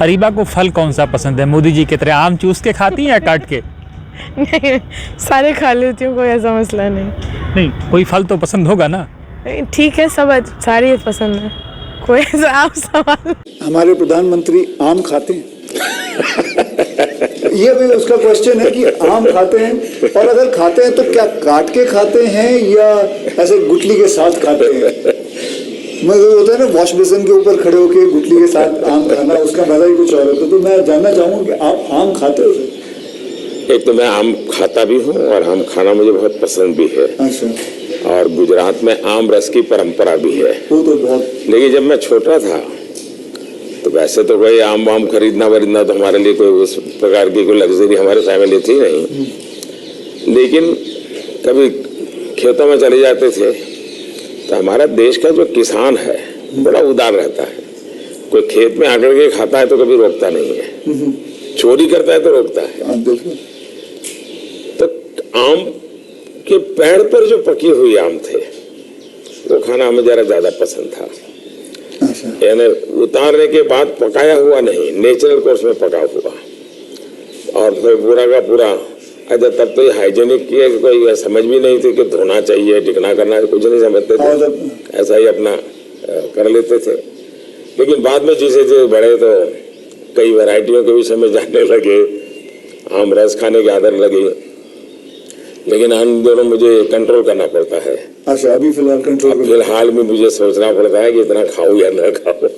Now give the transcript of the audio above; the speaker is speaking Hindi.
अरीबा को फल कौन सा पसंद है? मोदी जी की तरह आम चूस के खाती हैं या काट के? नहीं, सारे खा लेती हूँ, कोई ऐसा मसला नहीं। नहीं, कोई फल तो पसंद होगा ना? ठीक है, सब सारे पसंद है, कोई ऐसा आप सवाल। हमारे प्रधानमंत्री आम खाते हैं? ये भी उसका क्वेश्चन है कि आम खाते हैं, और अगर खाते हैं तो क्या काट के खाते हैं या ऐसे गुठली के साथ खाते हैं? मतलब होता है ना, वॉश बेसिन के ऊपर खड़े होके गुठली के साथ आम खाना, उसका मजा ही कुछ और होता है। तो मैं जानना चाहूंगा कि आप आम खाते हो? एक तो मैं आम खाता भी हूँ और आम खाना मुझे बहुत पसंद भी है। अच्छा। और गुजरात में आम रस की परंपरा भी है। वो तो बहुत। लेकिन जब मैं छोटा था तो वैसे तो कोई आम वाम खरीदना वरीदना तो हमारे लिए कोई उस प्रकार की कोई लग्जरी हमारे फैमिली थी नहीं। लेकिन कभी खेतों में चले जाते थे तो हमारा देश का जो किसान है बड़ा उदार रहता है। कोई खेत में आकर के खाता है तो कभी रोकता नहीं है, चोरी करता है तो रोकता है। तो आम के पेड़ पर जो पकी हुई आम थे वो खाना हमें जरा ज्यादा पसंद था। यानी उतारने के बाद पकाया हुआ नहीं, नेचुरल कोर्स में पका हुआ, और फिर पूरा का पूरा। अच्छा, तब तो ये हाइजीनिक की कोई समझ भी नहीं थी कि धोना चाहिए, टिकना करना है, कुछ नहीं समझते थे, ऐसा ही अपना कर लेते थे। लेकिन बाद में जैसे जो बड़े तो कई वैरायटियों के विषय में जानने लगे, आम रस खाने की आदत लगी। लेकिन इन दोनों मुझे कंट्रोल करना पड़ता है। अच्छा, अभी फिलहाल कंट्रोल? फिलहाल में मुझे सोचना पड़ता है कि इतना खाऊं या ना खाऊं।